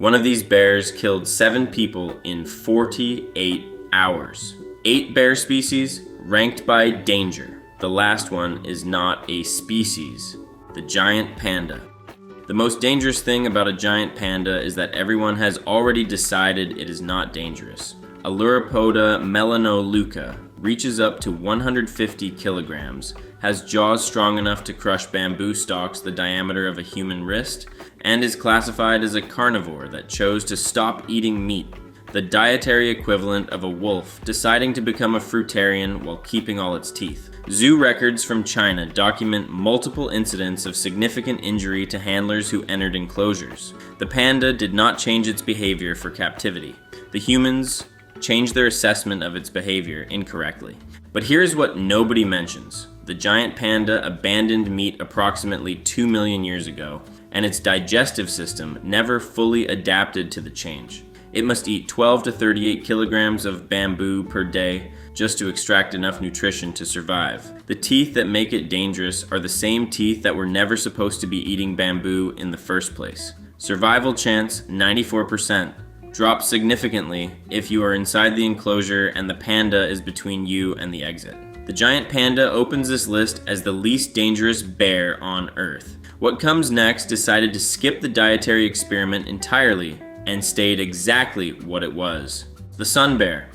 One of these bears killed 7 people in 48 hours. 8 bear species ranked by danger. The last one is not a species. The giant panda. The most dangerous thing about a giant panda is that everyone has already decided it is not dangerous. Leuropoda melanoleuca reaches up to 150 kilograms, has jaws strong enough to crush bamboo stalks the diameter of a human wrist, and is classified as a carnivore that chose to stop eating meat, the dietary equivalent of a wolf deciding to become a fruitarian while keeping all its teeth. Zoo records from China document multiple incidents of significant injury to handlers who entered enclosures. The panda did not change its behavior for captivity. The humans changed their assessment of its behavior incorrectly. But here's what nobody mentions. The giant panda abandoned meat approximately 2 million years ago, and its digestive system never fully adapted to the change. It must eat 12 to 38 kilograms of bamboo per day just to extract enough nutrition to survive. The teeth that make it dangerous are the same teeth that were never supposed to be eating bamboo in the first place. Survival chance, 94%. Drops significantly if you are inside the enclosure and the panda is between you and the exit. The giant panda opens this list as the least dangerous bear on Earth. What comes next decided to skip the dietary experiment entirely and stayed exactly what it was. The sun bear.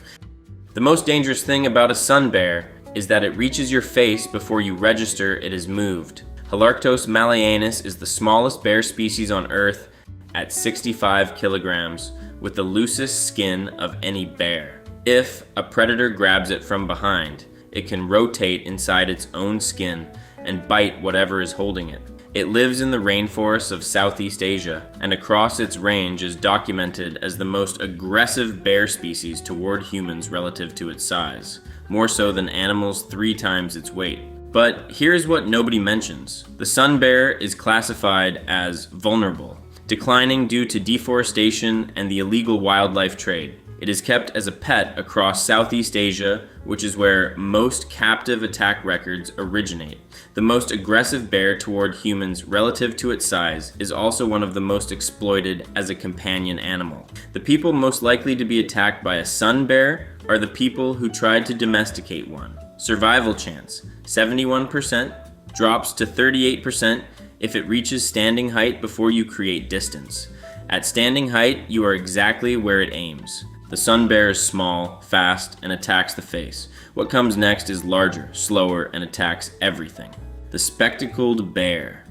The most dangerous thing about a sun bear is that it reaches your face before you register it has moved. Halarctos malayanus is the smallest bear species on Earth at 65 kilograms, with the loosest skin of any bear. If a predator grabs it from behind, it can rotate inside its own skin and bite whatever is holding it. It lives in the rainforests of Southeast Asia, and across its range is documented as the most aggressive bear species toward humans relative to its size, more so than animals 3 times its weight. But here's what nobody mentions. The sun bear is classified as vulnerable, declining due to deforestation and the illegal wildlife trade. It is kept as a pet across Southeast Asia, which is where most captive attack records originate. The most aggressive bear toward humans relative to its size is also one of the most exploited as a companion animal. The people most likely to be attacked by a sun bear are the people who tried to domesticate one. Survival chance, 71%, drops to 38% if it reaches standing height before you create distance. At standing height, you are exactly where it aims. The sun bear is small, fast, and attacks the face. What comes next is larger, slower, and attacks everything. The spectacled bear.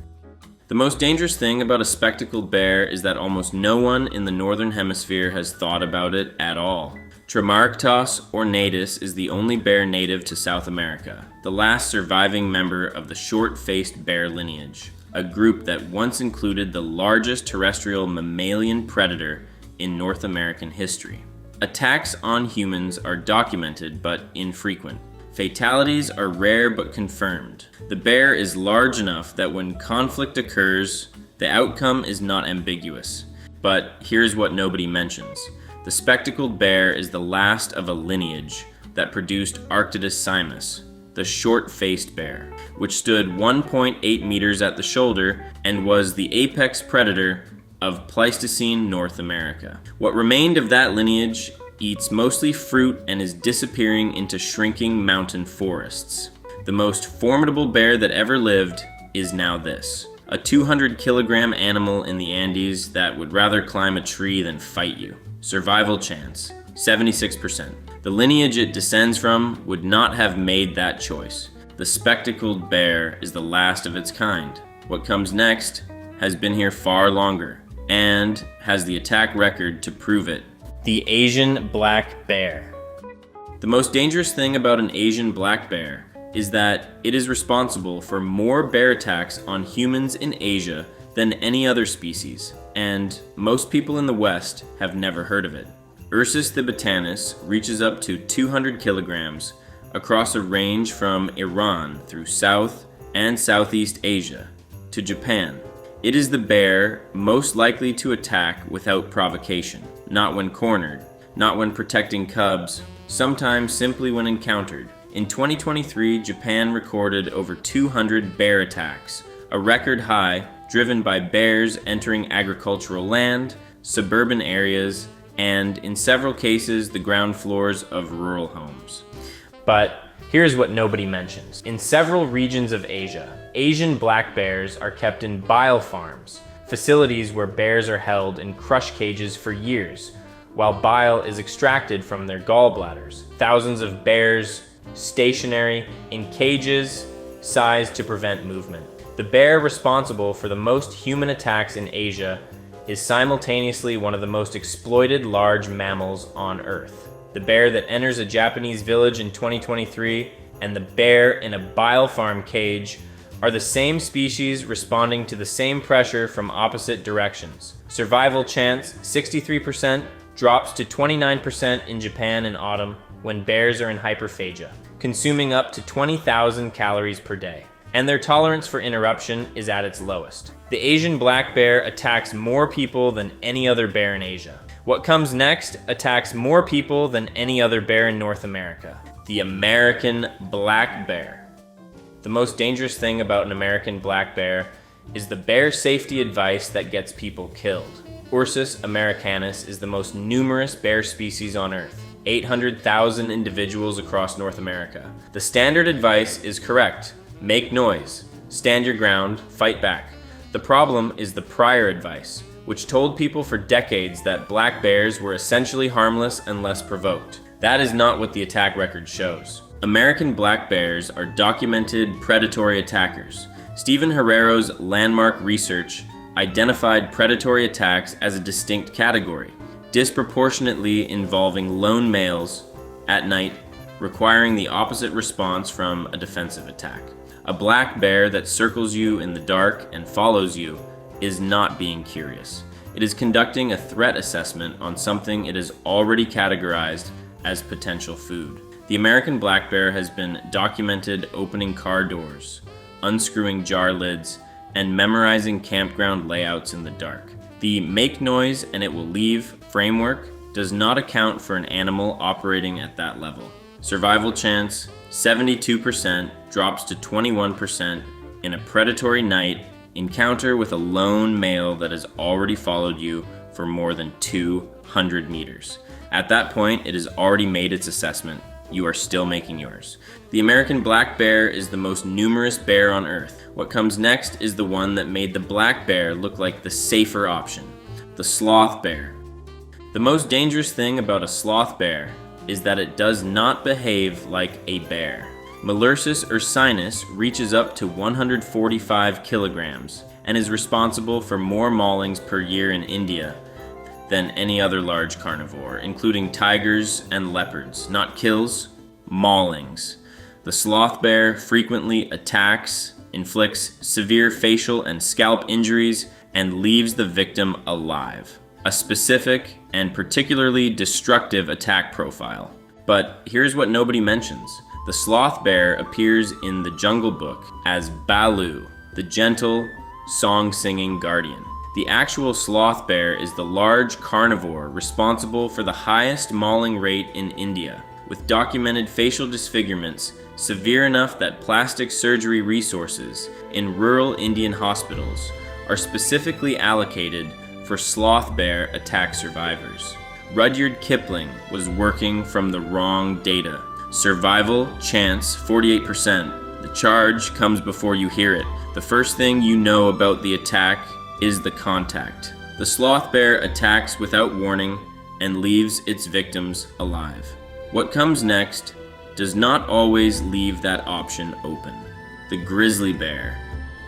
The most dangerous thing about a spectacled bear is that almost no one in the northern hemisphere has thought about it at all. Tremarctos ornatus is the only bear native to South America, the last surviving member of the short-faced bear lineage, a group that once included the largest terrestrial mammalian predator in North American history. Attacks on humans are documented but infrequent. Fatalities are rare but confirmed. The bear is large enough that when conflict occurs, the outcome is not ambiguous. But here's what nobody mentions. The spectacled bear is the last of a lineage that produced Arctidus simus, the short-faced bear, which stood 1.8 meters at the shoulder and was the apex predator of Pleistocene North America. What remained of that lineage eats mostly fruit and is disappearing into shrinking mountain forests. The most formidable bear that ever lived is now this, a 200-kilogram animal in the Andes that would rather climb a tree than fight you. Survival chance, 76%. The lineage it descends from would not have made that choice. The spectacled bear is the last of its kind. What comes next has been here far longer and has the attack record to prove it. The Asian black bear. The most dangerous thing about an Asian black bear is that it is responsible for more bear attacks on humans in Asia than any other species, and most people in the West have never heard of it. Ursus thibetanus reaches up to 200 kilograms across a range from Iran through South and Southeast Asia to Japan. It is the bear most likely to attack without provocation, not when cornered, not when protecting cubs, sometimes simply when encountered. In 2023, Japan recorded over 200 bear attacks, a record high driven by bears entering agricultural land, suburban areas, and in several cases, the ground floors of rural homes. But here's what nobody mentions. In several regions of Asia, Asian black bears are kept in bile farms, facilities where bears are held in crush cages for years, while bile is extracted from their gallbladders. Thousands of bears stationary in cages sized to prevent movement. The bear responsible for the most human attacks in Asia is simultaneously one of the most exploited large mammals on Earth. The bear that enters a Japanese village in 2023 and the bear in a bile farm cage are the same species responding to the same pressure from opposite directions. Survival chance 63% drops to 29% in Japan in autumn when bears are in hyperphagia, consuming up to 20,000 calories per day. And their tolerance for interruption is at its lowest. The Asian black bear attacks more people than any other bear in Asia. What comes next attacks more people than any other bear in North America. The American black bear. The most dangerous thing about an American black bear is the bear safety advice that gets people killed. Ursus americanus is the most numerous bear species on Earth. 800,000 individuals across North America. The standard advice is correct. Make noise, stand your ground, fight back. The problem is the prior advice, which told people for decades that black bears were essentially harmless unless provoked. That is not what the attack record shows. American black bears are documented predatory attackers. Stephen Herrero's landmark research identified predatory attacks as a distinct category, disproportionately involving lone males at night, requiring the opposite response from a defensive attack. A black bear that circles you in the dark and follows you is not being curious. It is conducting a threat assessment on something it has already categorized as potential food. The American black bear has been documented opening car doors, unscrewing jar lids, and memorizing campground layouts in the dark. The make noise and it will leave framework does not account for an animal operating at that level. Survival chance 72% drops to 21% in a predatory night encounter with a lone male that has already followed you for more than 200 meters. At that point, it has already made its assessment. You are still making yours. The American black bear is the most numerous bear on Earth. What comes next is the one that made the black bear look like the safer option, the sloth bear. The most dangerous thing about a sloth bear is that it does not behave like a bear. Molursus ursinus reaches up to 145 kilograms and is responsible for more maulings per year in India than any other large carnivore, including tigers and leopards. Not kills, maulings. The sloth bear frequently attacks, inflicts severe facial and scalp injuries, and leaves the victim alive. A specific and particularly destructive attack profile. But here's what nobody mentions. The sloth bear appears in the Jungle Book as Balu, the gentle, song-singing guardian. The actual sloth bear is the large carnivore responsible for the highest mauling rate in India, with documented facial disfigurements severe enough that plastic surgery resources in rural Indian hospitals are specifically allocated for sloth bear attack survivors. Rudyard Kipling was working from the wrong data. Survival chance 48%. The charge comes before you hear it. The first thing you know about the attack is the contact. The sloth bear attacks without warning and leaves its victims alive. What comes next does not always leave that option open. The grizzly bear.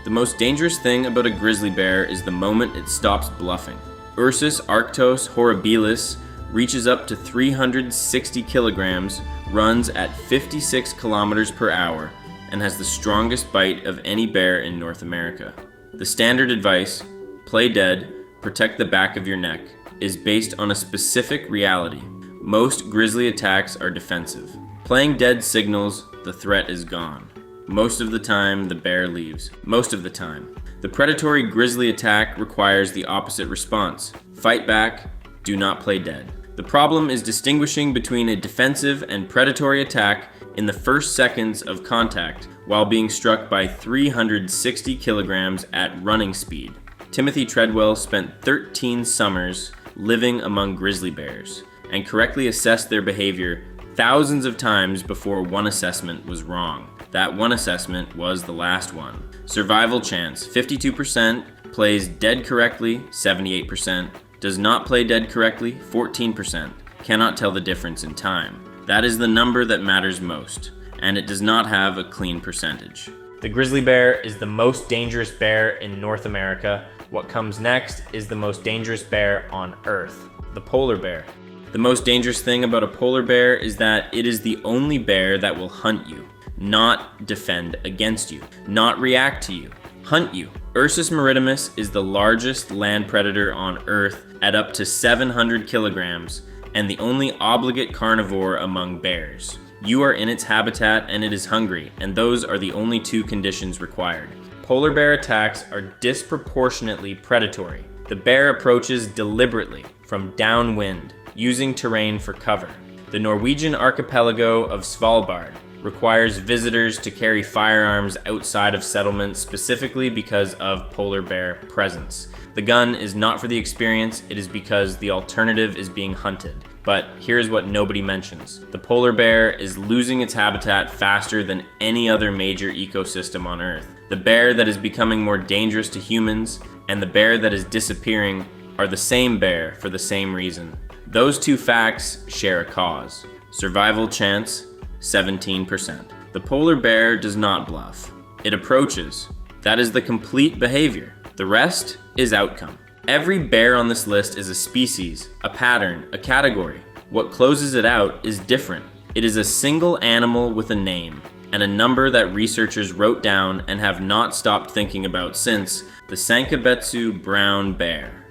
The most dangerous thing about a grizzly bear is the moment it stops bluffing. Ursus arctos horribilis reaches up to 360 kilograms, runs at 56 kilometers per hour, and has the strongest bite of any bear in North America. The standard advice, play dead, protect the back of your neck, is based on a specific reality. Most grizzly attacks are defensive. Playing dead signals the threat is gone. Most of the time, the bear leaves. Most of the time. The predatory grizzly attack requires the opposite response. Fight back, do not play dead. The problem is distinguishing between a defensive and predatory attack in the first seconds of contact while being struck by 360 kilograms at running speed. Timothy Treadwell spent 13 summers living among grizzly bears and correctly assessed their behavior thousands of times before one assessment was wrong. That one assessment was the last one. Survival chance, 52%, plays dead correctly, 78%, does not play dead correctly, 14%, cannot tell the difference in time. That is the number that matters most, and it does not have a clean percentage. The grizzly bear is the most dangerous bear in North America. What comes next is the most dangerous bear on Earth, the polar bear. The most dangerous thing about a polar bear is that it is the only bear that will hunt you, not defend against you, not react to you, hunt you. Ursus maritimus is the largest land predator on Earth at up to 700 kilograms and the only obligate carnivore among bears. You are in its habitat and it is hungry, and those are the only two conditions required. Polar bear attacks are disproportionately predatory. The bear approaches deliberately from downwind, using terrain for cover. The Norwegian archipelago of Svalbard requires visitors to carry firearms outside of settlements specifically because of polar bear presence. The gun is not for the experience, it is because the alternative is being hunted. But here's what nobody mentions. The polar bear is losing its habitat faster than any other major ecosystem on Earth. The bear that is becoming more dangerous to humans and the bear that is disappearing are the same bear for the same reason. Those two facts share a cause. Survival chance, 17%. The polar bear does not bluff. It approaches. That is the complete behavior. The rest is outcome. Every bear on this list is a species, a pattern, a category. What closes it out is different. It is a single animal with a name and a number that researchers wrote down and have not stopped thinking about since: the Sankabetsu brown bear,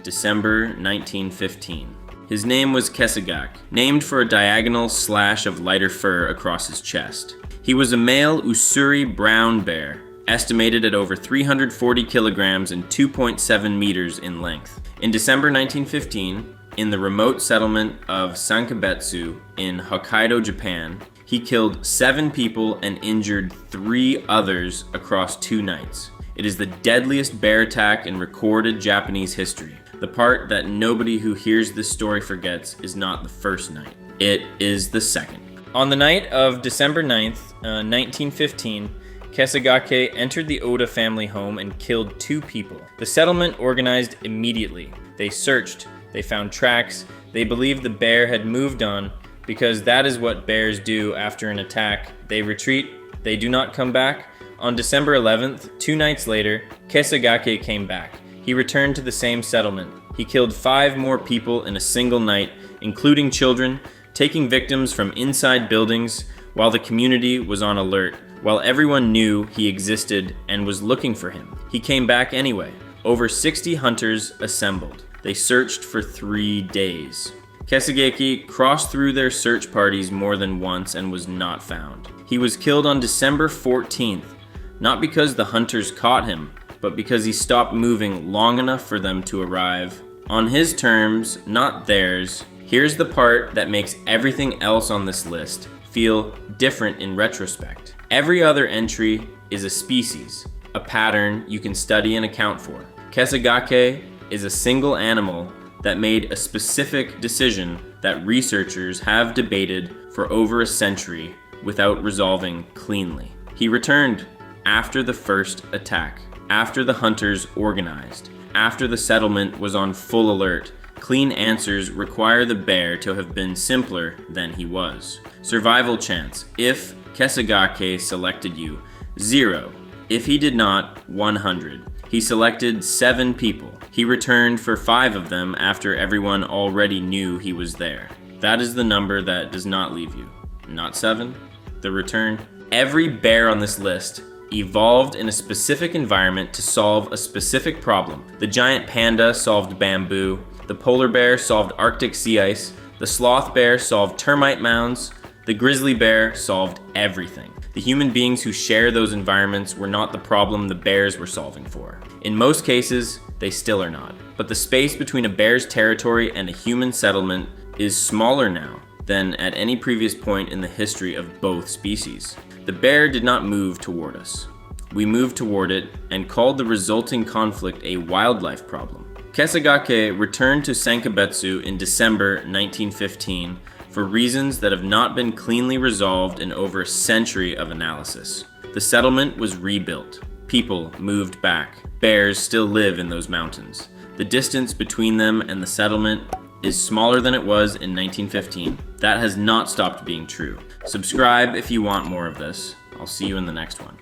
December 1915. His name was Kesagak, named for a diagonal slash of lighter fur across his chest. He was a male Ussuri brown bear, estimated at over 340 kilograms and 2.7 meters in length. In December 1915, in the remote settlement of Sankabetsu in Hokkaido, Japan, he killed 7 people and injured 3 others across 2 nights. It is the deadliest bear attack in recorded Japanese history. The part that nobody who hears this story forgets is not the first night. It is the second. On the night of December 9th, 1915, Kesagake entered the Oda family home and killed 2 people. The settlement organized immediately. They searched, they found tracks, they believed the bear had moved on because that is what bears do after an attack. They retreat, they do not come back. On December 11th, 2 nights later, Kesagake came back. He returned to the same settlement. He killed 5 more people in a single night, including children, taking victims from inside buildings while the community was on alert, while everyone knew he existed and was looking for him. He came back anyway. Over 60 hunters assembled. They searched for 3 days. Kesagake crossed through their search parties more than once and was not found. He was killed on December 14th, not because the hunters caught him, but because he stopped moving long enough for them to arrive. On his terms, not theirs. Here's the part that makes everything else on this list feel different in retrospect. Every other entry is a species, a pattern you can study and account for. Kesagake is a single animal that made a specific decision that researchers have debated for over a century without resolving cleanly. He returned after the first attack, after the hunters organized, after the settlement was on full alert. Clean answers require the bear to have been simpler than he was. Survival chance, if Kesagake selected you, 0. If he did not, 100. He selected 7 people. He returned for 5 of them after everyone already knew he was there. That is the number that does not leave you. Not 7. The return. Every bear on this list evolved in a specific environment to solve a specific problem. The giant panda solved bamboo. The polar bear solved Arctic sea ice. The sloth bear solved termite mounds. The grizzly bear solved everything. The human beings who share those environments were not the problem the bears were solving for. In most cases, they still are not. But the space between a bear's territory and a human settlement is smaller now than at any previous point in the history of both species. The bear did not move toward us. We moved toward it and called the resulting conflict a wildlife problem. Kesagake returned to Sankabetsu in December 1915 for reasons that have not been cleanly resolved in over a century of analysis. The settlement was rebuilt. People moved back. Bears still live in those mountains. The distance between them and the settlement is smaller than it was in 1915. That has not stopped being true. Subscribe if you want more of this. I'll see you in the next one.